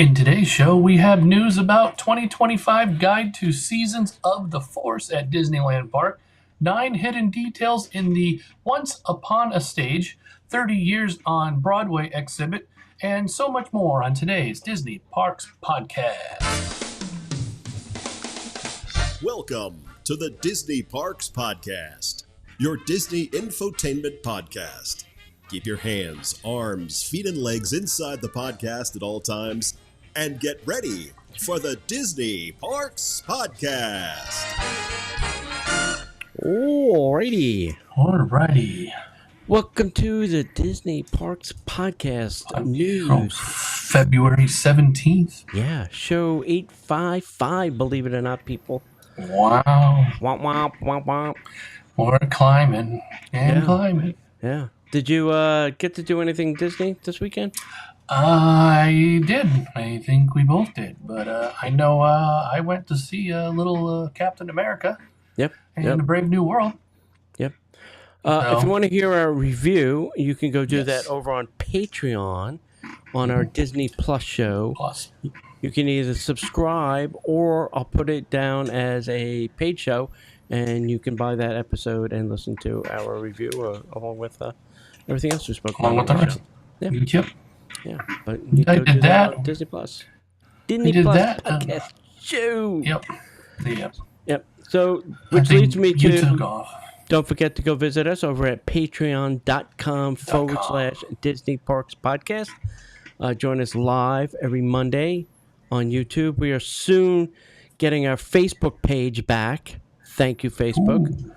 In today's show, we have news about 2025 Guide to Seasons of the Force at Disneyland Park, 9 hidden details in the Once Upon a Stage, 30 years on Broadway Exhibit, and so much more on today's Disney Parks podcast. Welcome to the Disney Parks Podcast, your Disney infotainment podcast. Keep your hands, arms, feet, and legs inside the podcast at all times, and get ready for the Disney Parks Podcast. Alrighty. Welcome to the Disney Parks Podcast news. February 17th. Yeah, show 855, believe it or not, people. Wow. Womp, womp, womp, womp. We're climbing and climbing. Yeah. Did you get to do anything Disney this weekend? I did. I think we both did. But I know I went to see a little Captain America. Yep. And A Brave New World. Yep. If you want to hear our review, you can go do that over on Patreon on our Disney Plus show. You can either subscribe or I'll put it down as a paid show, and you can buy that episode and listen to our review along with everything else we spoke about. Along with the rest. Yep. Yeah, but I did that on Disney Plus. Disney Plus podcast show. Yep. So, which leads me you to, took off. Don't forget to go visit us over at patreon.com/Disney Parks Podcast. Join us live every Monday on YouTube. We are soon getting our Facebook page back. Thank you, Facebook. Ooh.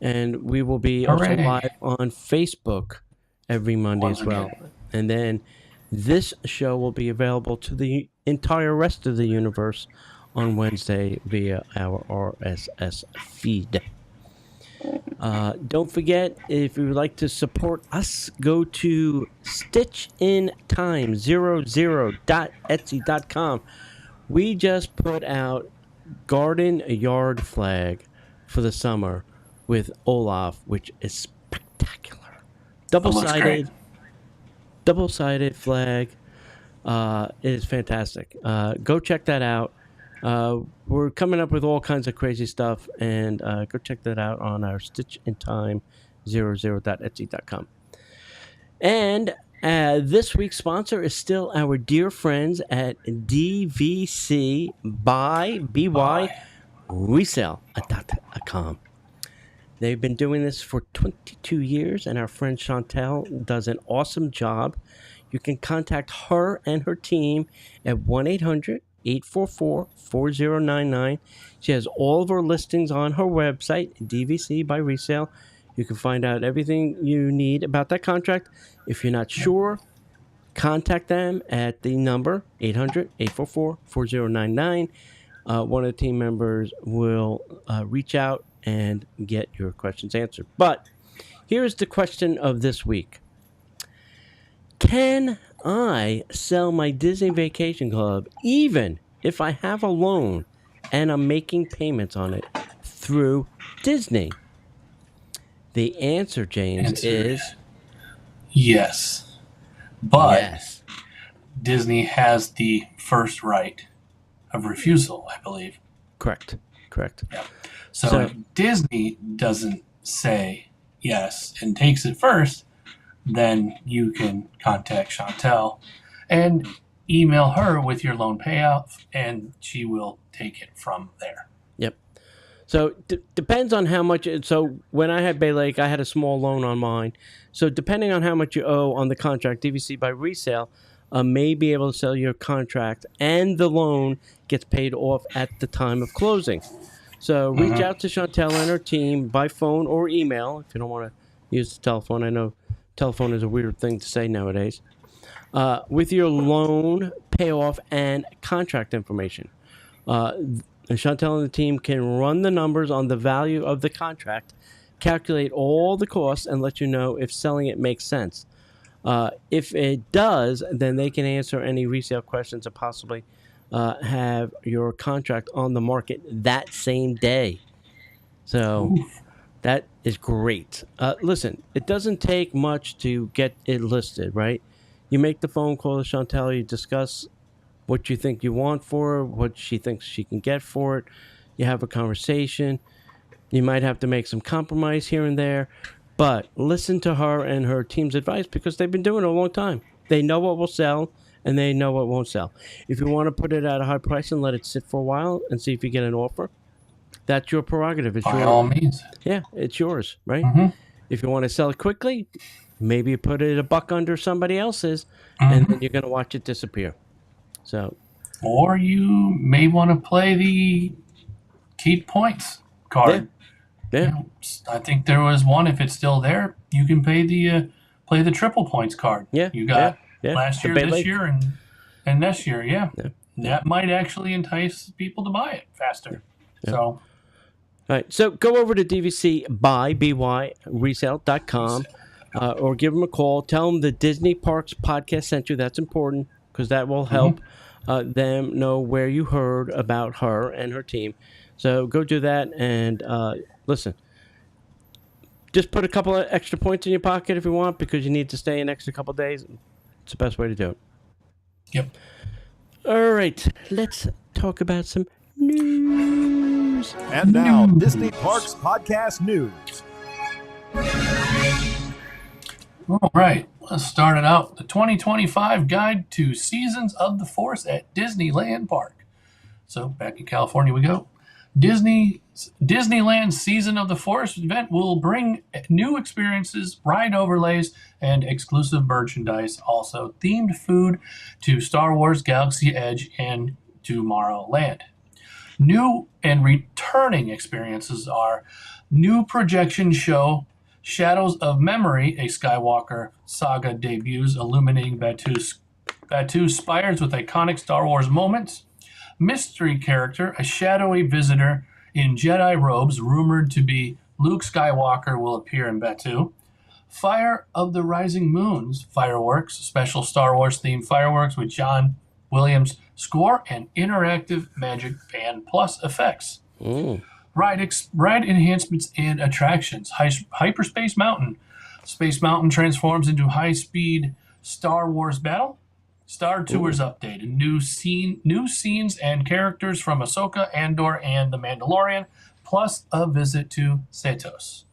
And we will be also live on Facebook every Monday as well. And then this show will be available to the entire rest of the universe on Wednesday via our RSS feed. Don't forget, if you would like to support us, go to stitchintime00.etsy.com. We just put out garden yard flag for the summer with Olaf, which is spectacular. Double-sided flag. It is fantastic. Go check that out. We're coming up with all kinds of crazy stuff, and go check that out on our stitchintime00.etsy.com. And this week's sponsor is still our dear friends at DVC by Resale.com. They've been doing this for 22 years, and our friend Chantel does an awesome job. You can contact her and her team at 1-800-844-4099. She has all of her listings on her website, DVC by Resale. You can find out everything you need about that contract. If you're not sure, contact them at the number 800-844-4099. One of the team members will reach out and get your questions answered. But here's the question of this week. Can I sell my Disney Vacation Club even if I have a loan and I'm making payments on it through Disney? The answer, James, is yes. But Disney has the first right of refusal, I believe. Correct. Yeah. So if Disney doesn't say yes and takes it first, then you can contact Chantel and email her with your loan payout, and she will take it from there. Yep. So depends on how much. So when I had Bay Lake, I had a small loan on mine. So depending on how much you owe on the contract, DVC by Resale may be able to sell your contract, and the loan gets paid off at the time of closing. So reach out to Chantel and her team by phone or email if you don't want to use the telephone. I know telephone is a weird thing to say nowadays. With your loan, payoff, and contract information. Chantel and the team can run the numbers on the value of the contract, calculate all the costs, and let you know if selling it makes sense. If it does, then they can answer any resale questions and possibly have your contract on the market that same day. So that is great. Listen, it doesn't take much to get it listed, right? You make the phone call to Chantel, you discuss what you think you want for her, what she thinks she can get for it. You have a conversation. You might have to make some compromise here and there, but listen to her and her team's advice because they've been doing it a long time. They know what will sell and they know what won't sell. If you want to put it at a high price and let it sit for a while and see if you get an offer, that's your prerogative. It's By all means. Yeah, it's yours, right? Mm-hmm. If you want to sell it quickly, maybe you put it a buck under somebody else's, and then you're going to watch it disappear. So, or you may want to play the keep points card. Yeah. You know, I think there was one. If it's still there, you can pay the play the triple points card. Yeah, you got yeah. last The year, Bay this Lake. year, and this year. Yeah. That might actually entice people to buy it faster. Yeah. So. All right, so go over to dvcbuyresale.com or give them a call. Tell them the Disney Parks podcast sent you. That's important because that will help them know where you heard about her and her team. So go do that and listen. Just put a couple of extra points in your pocket if you want because you need to stay an extra couple of days. It's the best way to do it. Yep. All right, let's talk about some news. And now, Disney Parks Podcast News. All right, let's start it out. The 2025 Guide to Seasons of the Force at Disneyland Park. So back in California we go. Disneyland Season of the Force event will bring new experiences, ride overlays, and exclusive merchandise. Also themed food to Star Wars Galaxy Edge and Tomorrowland. New and returning experiences are new projection show Shadows of Memory, a Skywalker saga debuts illuminating Batuu spires with iconic Star Wars moments. Mystery character, a shadowy visitor in Jedi robes rumored to be Luke Skywalker will appear in Batuu. Fire of the Rising Moons fireworks, special Star Wars themed fireworks with John Williams score and interactive Magic Band Plus effects. Ride enhancements and attractions. Hyperspace Mountain. Space Mountain transforms into high-speed Star Wars battle. Star Tours updated. New scenes and characters from Ahsoka, Andor, and The Mandalorian, plus a visit to Setos.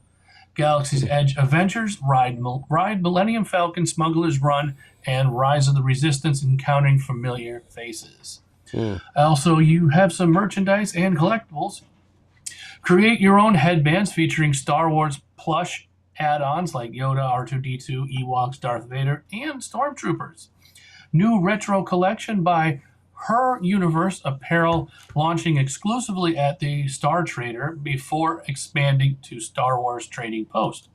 Galaxy's Edge Adventures, Ride Millennium Falcon, Smuggler's Run, and Rise of the Resistance, encountering familiar faces. Also, you have some merchandise and collectibles. Create your own headbands featuring Star Wars plush add-ons like Yoda, R2-D2, Ewoks, Darth Vader, and Stormtroopers. New retro collection by Her Universe apparel launching exclusively at the Star Trader before expanding to Star Wars Trading Post.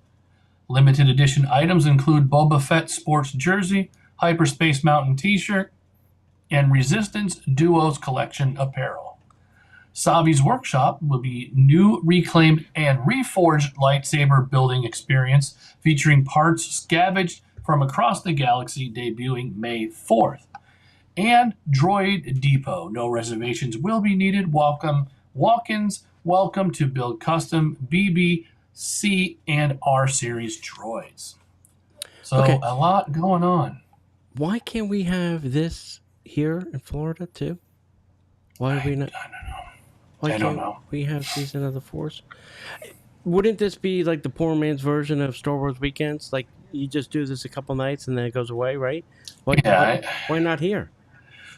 Limited edition items include Boba Fett sports jersey, Hyperspace Mountain t-shirt, and Resistance Duos collection apparel. Savi's Workshop will be new reclaimed and reforged lightsaber building experience featuring parts scavenged from across the galaxy, debuting May 4th. And Droid Depot. No reservations will be needed. Walk-ins welcome to build custom BB, C, and R series droids. So a lot going on. Why can't we have this here in Florida too? Why are we not? I don't know. Why I don't can't know. we have Season of the Force? Wouldn't this be like the poor man's version of Star Wars weekends? Like you just do this a couple nights and then it goes away, right? Why not here?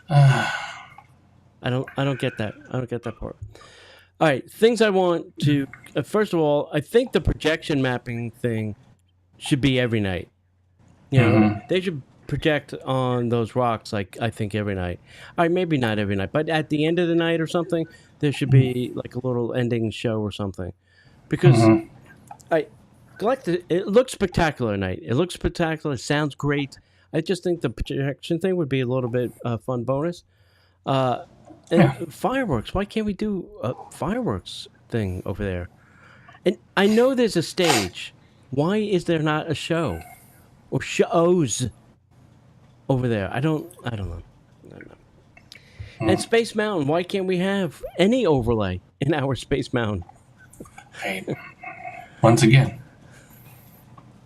I don't get that. I don't get that part. All right, things I want to. First of all, I think the projection mapping thing should be every night. You know, they should project on those rocks like I think every night. All right, maybe not every night, but at the end of the night or something, there should be like a little ending show or something. Because it looks spectacular at night. It looks spectacular. It sounds great. I just think the projection thing would be a little bit fun bonus. And fireworks. Why can't we do a fireworks thing over there? And I know there's a stage. Why is there not a show or shows over there? I don't know. And Space Mountain. Why can't we have any overlay in our Space Mountain? Hey, once again,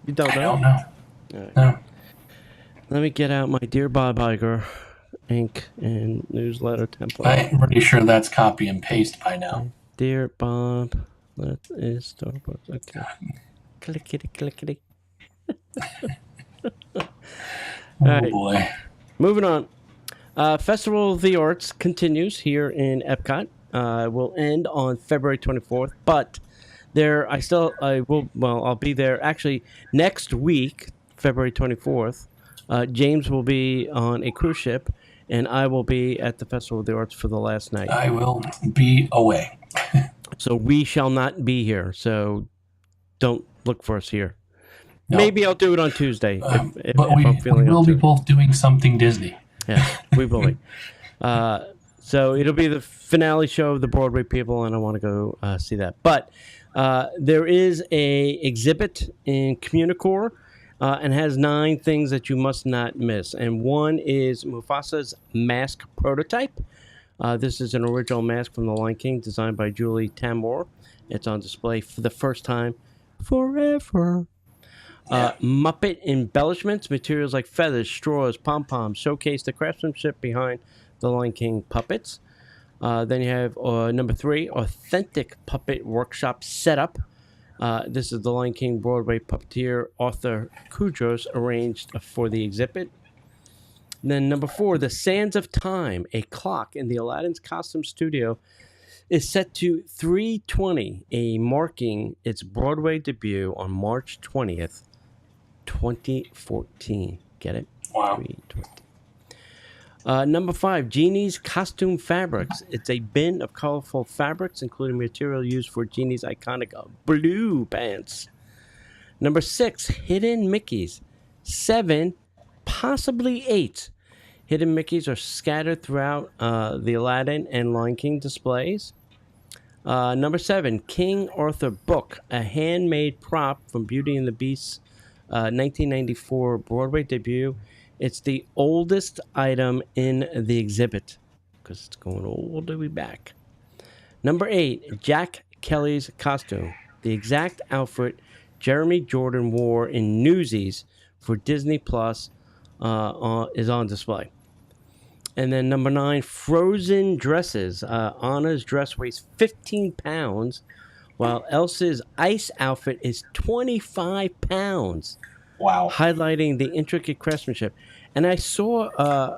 You don't know? I don't know. All right. No. Let me get out my Dear Bob Iger ink and newsletter template. I'm pretty sure that's copy and paste by now. Dear Bob, that is Starbucks. Okay. Clickety, clickety. Oh, right. boy. Moving on. Festival of the Arts continues here in Epcot. Will end on February 24th, but I'll be there actually next week, February 24th. James will be on a cruise ship, and I will be at the Festival of the Arts for the last night. I will be away. So we shall not be here. So don't look for us here. No. Maybe I'll do it on Tuesday if But I'm feeling we will up to be it. both doing something Disney. Yeah, we will be. So it'll be the finale show of the Broadway people, and I want to go see that. But there is a exhibit in Communicore, and has 9 things that you must not miss. And one is Mufasa's mask prototype. This is an original mask from The Lion King, designed by Julie Taymor. It's on display for the first time forever. Muppet embellishments, materials like feathers, straws, pom-poms, showcase the craftsmanship behind the Lion King puppets. Then you have number 3, authentic puppet workshop setup. This is the Lion King Broadway puppeteer Arthur Kudros arranged for the exhibit. And then number 4, the Sands of Time, a clock in the Aladdin's costume studio, is set to 3:20, marking its Broadway debut on March 20th, 2014. Get it? Wow. 3:20. Number 5, Genie's Costume Fabrics. It's a bin of colorful fabrics, including material used for Genie's iconic blue pants. Number 6, Hidden Mickeys. 7, possibly 8. Hidden Mickeys are scattered throughout the Aladdin and Lion King displays. Number 7, King Arthur Book, a handmade prop from Beauty and the Beast's 1994 Broadway debut. It's the oldest item in the exhibit because it's going all the way back. Number 8, Jack Kelly's costume, the exact outfit Jeremy Jordan wore in Newsies for Disney Plus, is on display. And then number 9, Frozen dresses. Anna's dress weighs 15 pounds, while Elsa's ice outfit is 25 pounds. Wow. Highlighting the intricate craftsmanship. And I saw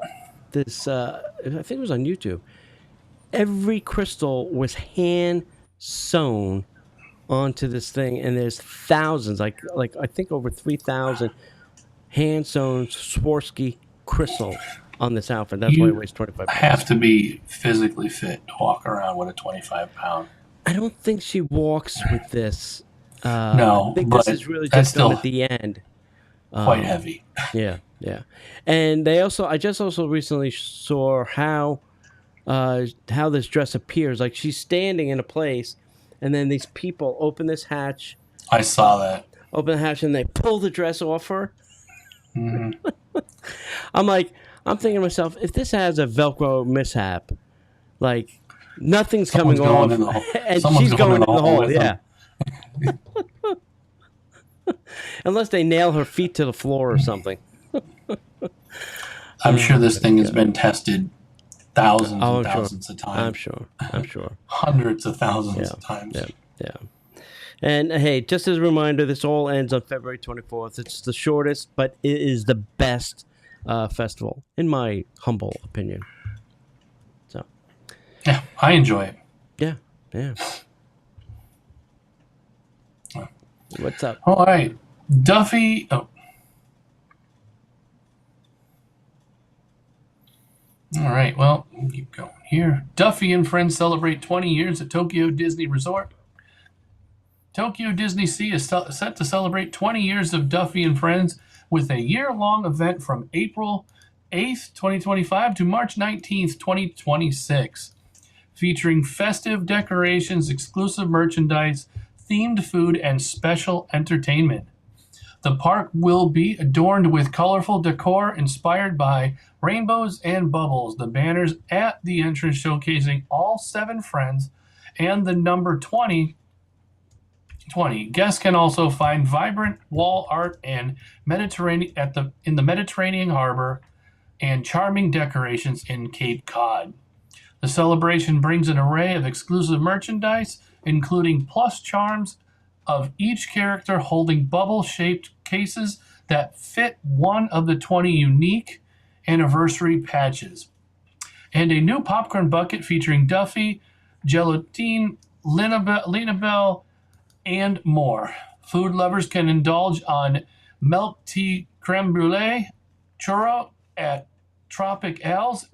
this, I think it was on YouTube. Every crystal was hand sewn onto this thing, and there's thousands, like I think over 3,000 hand sewn Swarovski crystal on this outfit. That's why it weighs 25 pounds. Have to be physically fit to walk around with a 25-pound. I don't think she walks with this. No, I think but this is really that's just done still at the end. Quite heavy. Yeah. And I just also recently saw how this dress appears. Like, she's standing in a place, and then these people open this hatch. I saw that. Open the hatch, and they pull the dress off her. Mm-hmm. I'm thinking to myself, if this has a Velcro mishap, like, nothing's coming off, and she's going in the hole. Yeah. Unless they nail her feet to the floor or something. I'm sure this thing has been tested thousands and thousands of times. I'm sure. Hundreds of thousands of times. Yeah. And hey, just as a reminder, this all ends on February 24th. It's the shortest, but it is the best festival, in my humble opinion. So. Yeah, I enjoy it. Yeah. What's up? All right. Duffy. Oh. All right. Well, we'll keep going here. Duffy and friends celebrate 20 years at Tokyo Disney Resort. Tokyo Disney Sea is set to celebrate 20 years of Duffy and Friends with a year-long event from April 8th, 2025 to March 19th, 2026, featuring festive decorations, exclusive merchandise, themed food, and special entertainment. The park will be adorned with colorful decor inspired by rainbows and bubbles. The banners at the entrance showcasing all 7 friends and the number 20. Guests can also find vibrant wall art and in the Mediterranean harbor and charming decorations in Cape Cod. The celebration brings an array of exclusive merchandise, including plush charms of each character holding bubble-shaped cases that fit one of the 20 unique anniversary patches, and a new popcorn bucket featuring Duffy, Gelatine, Linabelle, and more. Food lovers can indulge on milk tea creme brulee churro at Tropic Ales,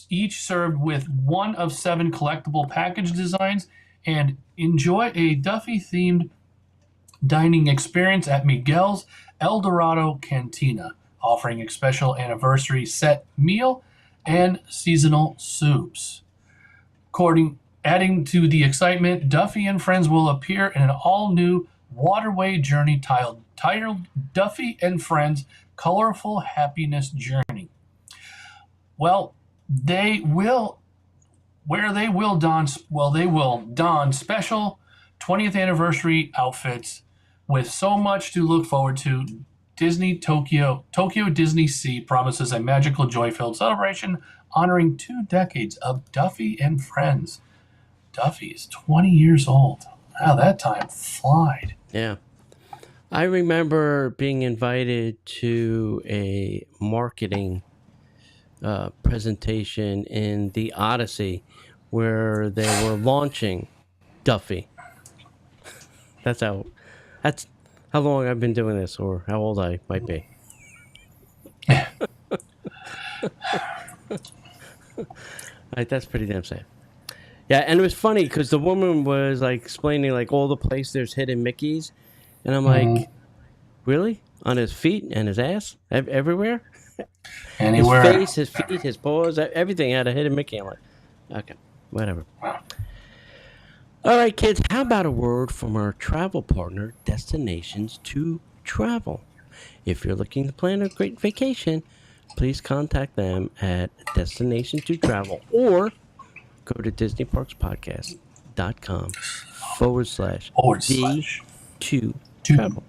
each served with one of 7 collectible package designs, and enjoy a Duffy-themed dining experience at Miguel's El Dorado Cantina, offering a special anniversary set meal and seasonal soups. Adding to the excitement, Duffy and Friends will appear in an all-new waterway journey titled Duffy and Friends Colorful Happiness Journey. Well, they will don special 20th anniversary outfits with so much to look forward to. Tokyo Disney Sea promises a magical, joy-filled celebration honoring 2 decades of Duffy and Friends. Duffy is 20 years old. Wow, that time flied. Yeah. I remember being invited to a marketing presentation in the Odyssey where they were launching Duffy. That's how long I've been doing this, or how old I might be. Right, that's pretty damn sad. Yeah, and it was funny because the woman was like explaining like all the places there's hidden Mickeys, and I'm like, really? On his feet and his ass, everywhere. Anywhere. His face, his feet, his paws, everything had a hidden Mickey. I'm like, okay, whatever. Wow. All right, kids, how about a word from our travel partner, Destinations to Travel? If you're looking to plan a great vacation, please contact them at Destination to Travel or go to DisneyParksPodcast.com/D2Travel.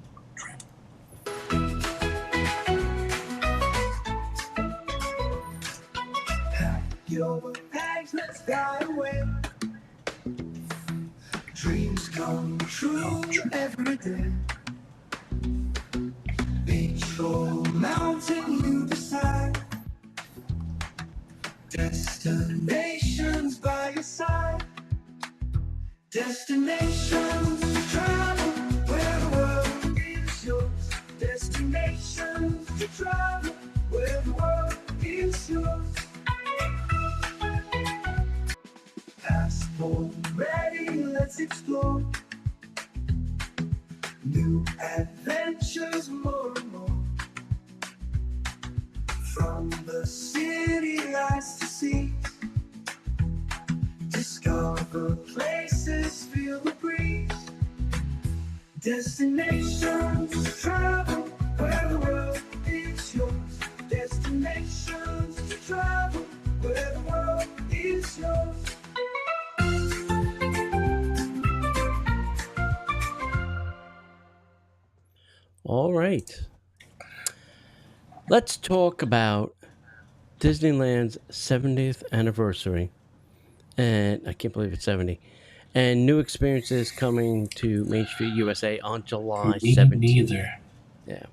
Your bags, let's fly away. Dreams come true every day. Beach or mountain, you decide. Destinations by your side. Destinations to travel, where the world is yours. Destinations to travel, where the world is yours. Passport ready, let's explore. New adventures, more and more. From the city lights to seas, discover places, feel the breeze. Destinations to travel, where the world is yours. Destinations to travel, where the world is yours. All right. Let's talk about Disneyland's 70th anniversary. And I can't believe it's 70. And new experiences coming to Main Street USA on July 17th. Neither. Yeah.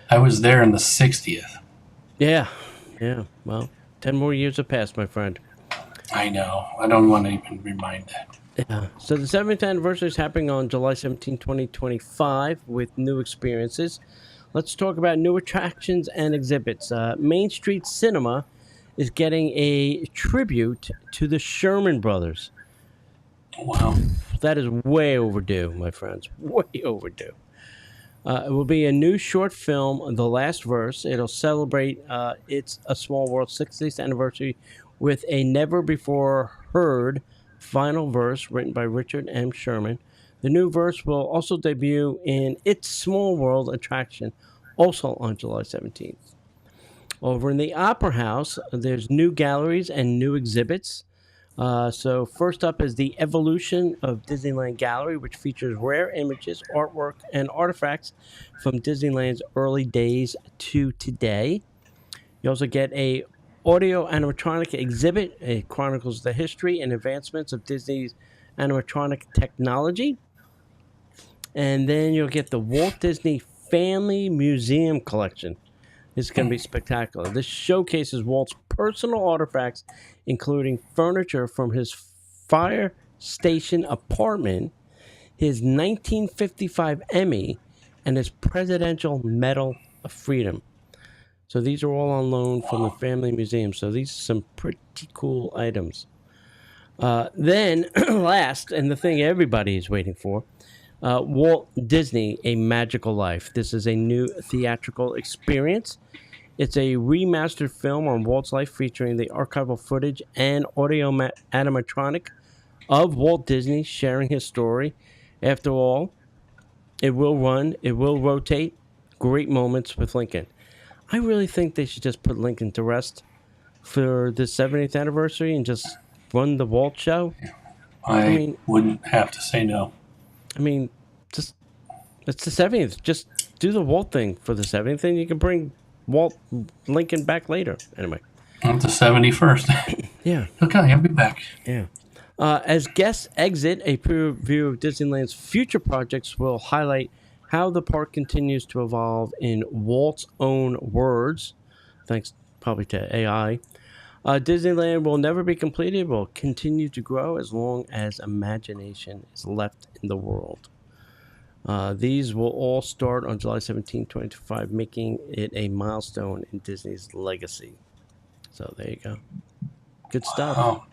I was there in the 60th. Yeah. Yeah. Well, 10 more years have passed, my friend. I know. I don't want to even remind that. Yeah. So the 70th anniversary is happening on July 17, 2025 with new experiences. Let's talk about new attractions and exhibits. Main Street Cinema is getting a tribute to the Sherman Brothers. Wow. That is way overdue, my friends. Way overdue. It will be a new short film, The Last Verse. It'll celebrate It's a Small World 60th anniversary with a never-before-heard final verse written by Richard M. Sherman. The new verse will also debut in It's Small World attraction, also on July 17th. Over in the Opera House, there's new galleries and new exhibits. So first up is the Evolution of Disneyland Gallery, which features rare images, artwork, and artifacts from Disneyland's early days to today. You also get a audio animatronic exhibit. It chronicles the history and advancements of Disney's animatronic technology. And then you'll get the Walt Disney Family Museum Collection. This is going to be spectacular. This showcases Walt's personal artifacts, including furniture from his fire station apartment, his 1955 Emmy, and his Presidential Medal of Freedom. So these are all on loan from the Family Museum. So these are some pretty cool items. Then, last, and the thing everybody is waiting for, Walt Disney, A Magical Life. This is a new theatrical experience. It's a remastered film on Walt's life featuring the archival footage and audio animatronic of Walt Disney sharing his story. After all, it will run, it will rotate. Great moments with Lincoln. I really think they should just put Lincoln to rest for the 70th anniversary and just run the Walt show. I mean, wouldn't have to say no. I mean, just it's the 70th. Just do the Walt thing for the 70th, and you can bring Lincoln back later. Anyway. It's the 71st. Yeah. Okay, I'll be back. Yeah. As guests exit, a preview of Disneyland's future projects will highlight how the park continues to evolve in Walt's own words, thanks probably to AI. Disneyland will never be completed, will continue to grow as long as imagination is left in the world. These will all start on July 17, 2025, making it a milestone in Disney's legacy. So there you go. Good stuff. Oh.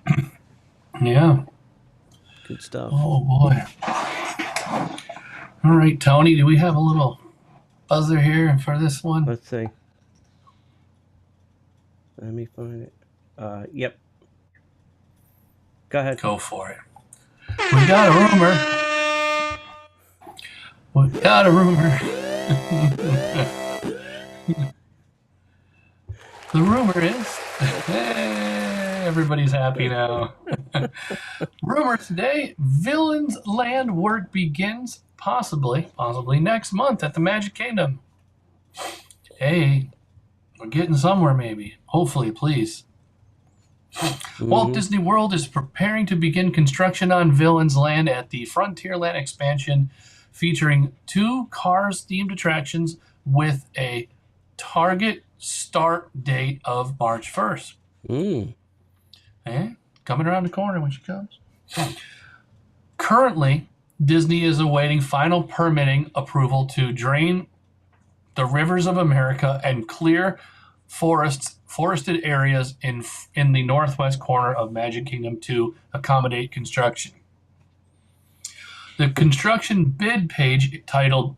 Yeah. Good stuff. Oh, boy. All right, Tony, do we have a little buzzer here for this one? Let's see. Let me find it. Yep. Go ahead. Go for it. We got a rumor. We got a rumor. The rumor is... Hey, everybody's happy now. Rumor today, Villains Land work begins possibly next month at the Magic Kingdom. Hey, we're getting somewhere maybe. Hopefully, please. Walt Disney World is preparing to begin construction on Villains Land at the Frontierland expansion, featuring 2 Cars-themed attractions with a target start date of March 1st. Coming around the corner when she comes. Currently, Disney is awaiting final permitting approval to drain the rivers of America and clear forested areas in the northwest corner of Magic Kingdom to accommodate construction. The construction bid page titled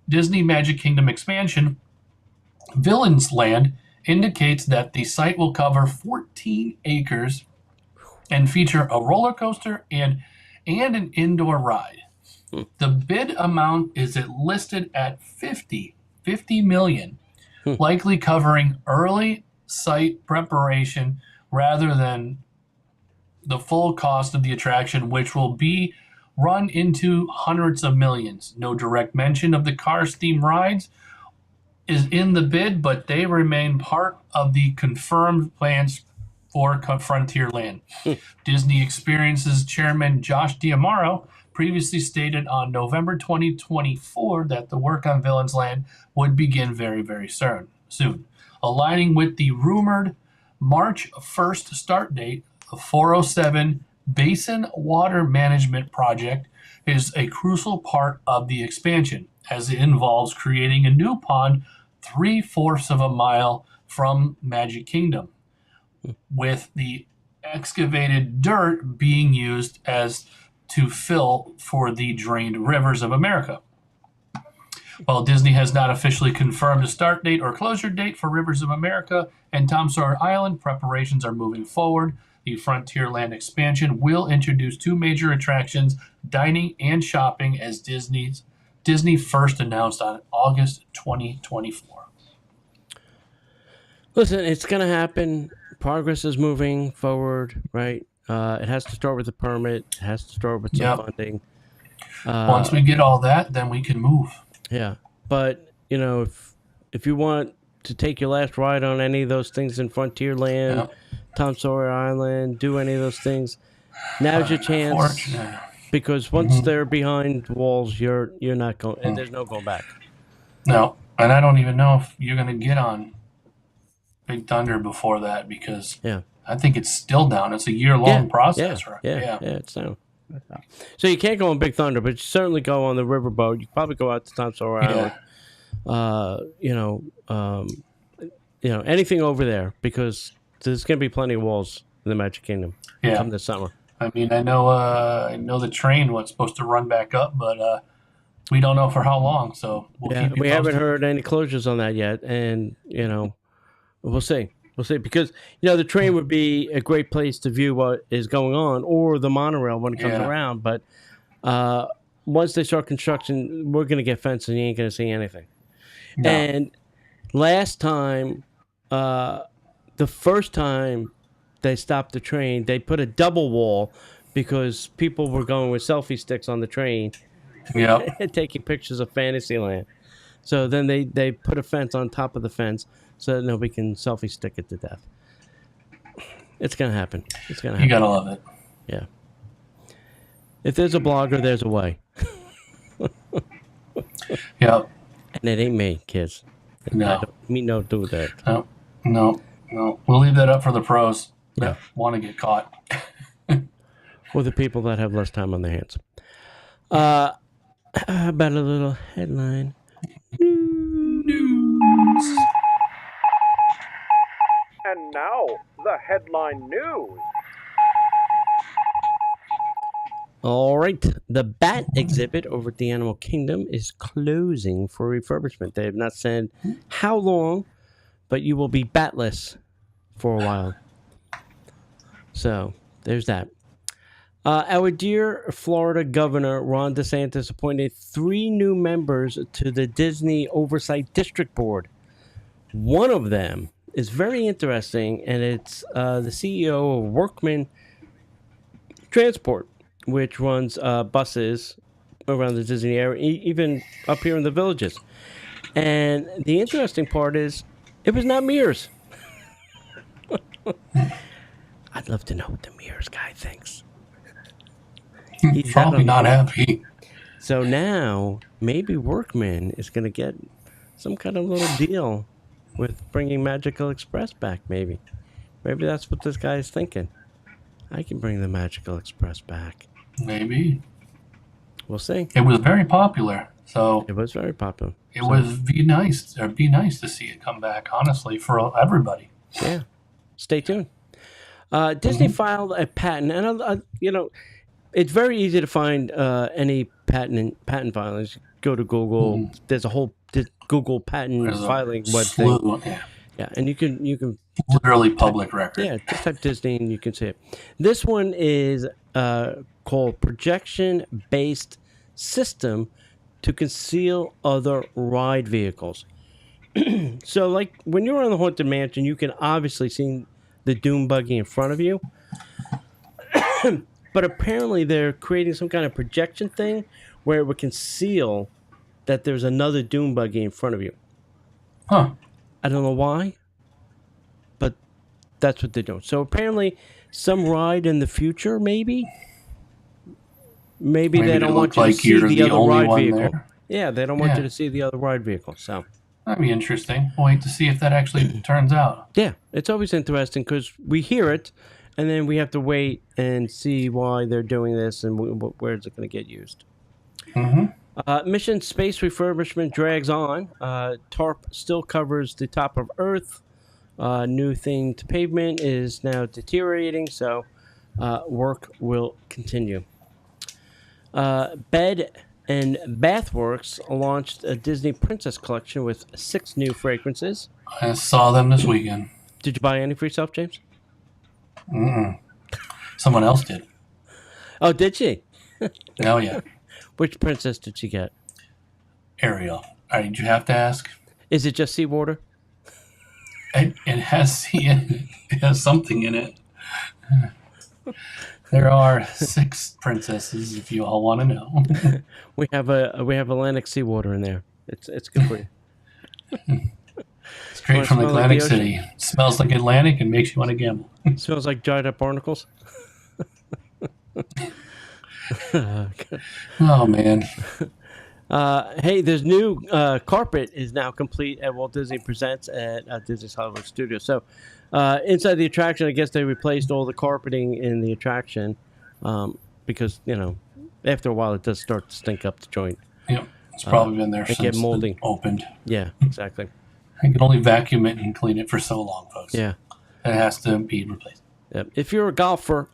Disney Magic Kingdom Expansion Villains Land indicates that the site will cover 14 acres and feature a roller coaster and an indoor ride. The bid amount is listed at $50 million, likely covering early site preparation rather than the full cost of the attraction, which will be run into hundreds of millions. No direct mention of the Cars theme rides is in the bid, but they remain part of the confirmed plans for Frontierland. Disney Experiences Chairman Josh D'Amaro previously stated on November 2024 that the work on Villains Land would begin very, very soon. Aligning with the rumored March 1st start date, the 407 Basin Water Management Project is a crucial part of the expansion, as it involves creating a new pond 3/4 of a mile from Magic Kingdom, with the excavated dirt being used as to fill for the drained rivers of America. While Disney has not officially confirmed a start date or closure date for Rivers of America and Tom Sawyer Island, preparations are moving forward. The Frontierland expansion will introduce 2 major attractions, dining and shopping, as Disney first announced on August 2024. Listen, it's going to happen. Progress is moving forward, right? It has to start with a permit. It has to start with some funding. Once we get all that, then we can move. Yeah, but if you want to take your last ride on any of those things in Frontierland, Yeah. Tom Sawyer Island, do any of those things, now's your chance. Unfortunate. Because once they're behind walls, you're not going. And there's no going back. No, and I don't even know if you're going to get on Big Thunder before that because Yeah. I think it's still down. It's a year-long process, right? Yeah, it's down. So you can't go on Big Thunder, but you certainly go on the riverboat. You probably go out to Tom Sawyer Island. Anything over there because there's going to be plenty of walls in the Magic Kingdom come this summer. I mean, I know the train was supposed to run back up, but we don't know for how long. So we'll keep you we haven't posted. heard any closures on that yet, and we'll see. We'll see because the train would be a great place to view what is going on, or the monorail when it comes around. But once they start construction, we're going to get fenced, and you ain't going to see anything. No. And last time, the first time they stopped the train, they put a double wall because people were going with selfie sticks on the train and taking pictures of Fantasyland. So then they put a fence on top of the fence so that nobody can selfie stick it to death. It's going to happen. It's going to happen. You got to love it. Yeah. If there's a blogger, there's a way. Yep. And it ain't me, kids. No. Me no do that. No. We'll leave that up for the pros that Yeah. want to get caught. Or the people that have less time on their hands. How about a little headline? News. And now, the headline news. All right. The Bat exhibit over at the Animal Kingdom is closing for refurbishment. They have not said how long, but you will be batless for a while. So, there's that. Our dear Florida Governor Ron DeSantis appointed 3 new members to the Disney Oversight District Board. One of them is very interesting, and it's the CEO of Workman Transport, which runs buses around the Disney area, even up here in the villages. And the interesting part is, it was not Mears. I'd love to know what the Mears guy thinks. He's Probably not happy. So now, maybe Workman is going to get some kind of little deal with bringing Magical Express back, maybe. Maybe that's what this guy is thinking. I can bring the Magical Express back. Maybe. We'll see. It was very popular, so It was very popular. it would be nice to see it come back, honestly, for everybody. Yeah. Stay tuned. Disney filed a patent, and it's very easy to find any patent filings. Go to Google. There's a whole Google patent There's a filing web slew, thing. yeah. Yeah, and you can Literally public record. yeah, just type Disney and you can see it. This one is called Projection-Based System to Conceal Other Ride Vehicles. So, like, when you're on the Haunted Mansion, you can obviously see the Doom buggy in front of you. But apparently they're creating some kind of projection thing where it would conceal that there's another Doom buggy in front of you. Huh. I don't know why, but that's what they're doing. So apparently some ride in the future, maybe they to don't want look you to like see you're the the other only ride one vehicle. there. Yeah, they don't want Yeah. you to see the other ride vehicle. So, That'd be interesting. We'll wait to see if that actually turns out. yeah, it's always interesting because we hear it, and then we have to wait and see why they're doing this and where is it going to get used. Mission Space refurbishment drags on. TARP still covers the top of Earth. New thing to pavement is now deteriorating, so work will continue. Bed and Bath Works launched a Disney Princess collection with 6 new fragrances. I saw them this weekend. Did you buy any for yourself, James? Someone else did. Oh, did she? Oh, yeah. Which princess did she get? Ariel. All right, did you have to ask? Is it just seawater? It has it has something in it. There are 6 princesses, if you all want to know. We have Atlantic seawater in there. It's good for you. Straight Wanna from smell like Atlantic the ocean? City. Smells like Atlantic and makes you want to gamble. Smells like dried up barnacles. Oh, man. Hey, there's new carpet is now complete at Walt Disney Presents at Disney's Hollywood Studios. So inside the attraction, I guess they replaced all the carpeting in the attraction because, after a while it does start to stink up the joint. Yep. It's probably been there it since get moldy. it opened. Yeah, exactly. I can only vacuum it and clean it for so long, folks. Yeah. It has to be replaced. Yep. If you're a golfer,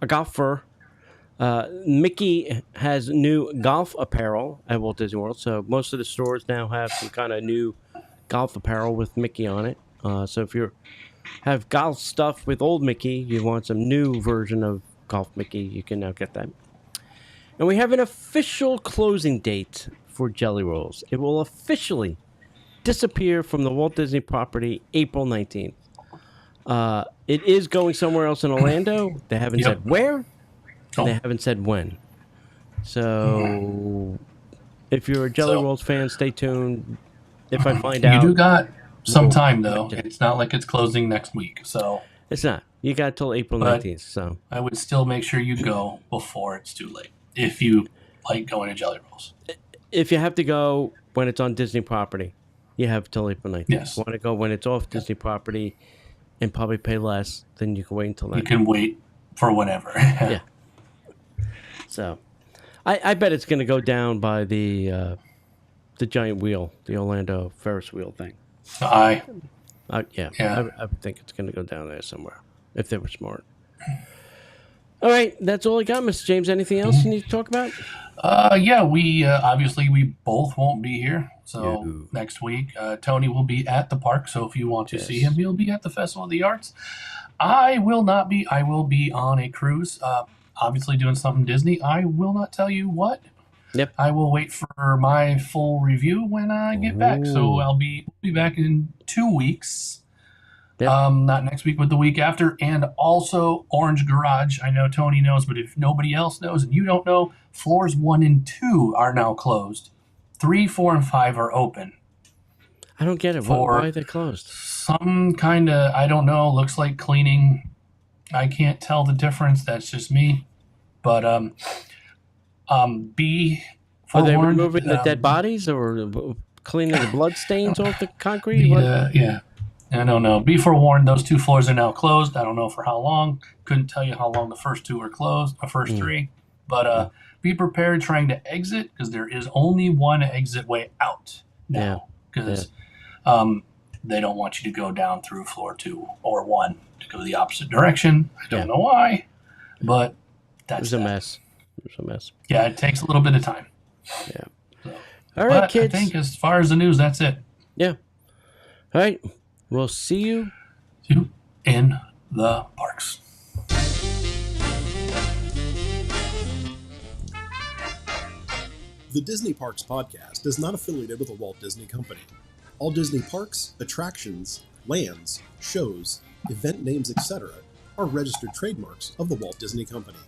Mickey has new golf apparel at Walt Disney World. So most of the stores now have some kind of new golf apparel with Mickey on it. So if you have golf stuff with old Mickey, you want some new version of Golf Mickey, you can now get that. And we have an official closing date for Jelly Rolls. It will officially disappear from the Walt Disney property April 19th. It is going somewhere else in Orlando. They haven't said where. And they haven't said when. So if you're a Jelly Rolls fan, stay tuned. If I find out. You do got some time, though. It's not like it's closing next week. So it's not. You got till April 19th. So I would still make sure you go before it's too late. If you like going to Jelly Rolls. If you have to go when it's on Disney property, you have till April 19th. Yes. Want to go when it's off Disney property and probably pay less, then you can wait until then. You can wait for whenever. Yeah. So, I bet it's going to go down by the giant wheel, the Orlando Ferris wheel thing. Yeah. I would think it's going to go down there somewhere if they were smart. All right, that's all I got, Mr. James. Anything else you need to talk about? Yeah, we obviously we both won't be here. So next week, Tony will be at the park. So if you want to see him, he'll be at the Festival of the Arts. I will not be. I will be on a cruise. Obviously doing something Disney. I will not tell you what. Yep. I will wait for my full review when I get back. So I'll be back in 2 weeks. Yep. Not next week, but the week after. And also Orange Garage. I know Tony knows, but if nobody else knows and you don't know, floors 1 and 2 are now closed. 3, 4, and 5 are open. I don't get it. Why are they closed? Some kind of, I don't know, looks like cleaning. I can't tell the difference. That's just me. But be Are they forewarned, removing the dead bodies or cleaning the blood stains off the concrete? Yeah. I don't know. Be forewarned, those 2 floors are now closed. I don't know for how long. Couldn't tell you how long the first 2 were closed, the first 3. But be prepared trying to exit because there is only one exit way out now. Because they don't want you to go down through floor 2 or 1 to go the opposite direction. I don't know why, but that's a mess. It was a mess. Yeah, it takes a little bit of time. Yeah. So, all right, kids. I think as far as the news, that's it. Yeah. All right. We'll see you in the parks. The Disney Parks podcast is not affiliated with the Walt Disney Company. All Disney parks, attractions, lands, shows, event names, etc. are registered trademarks of the Walt Disney Company.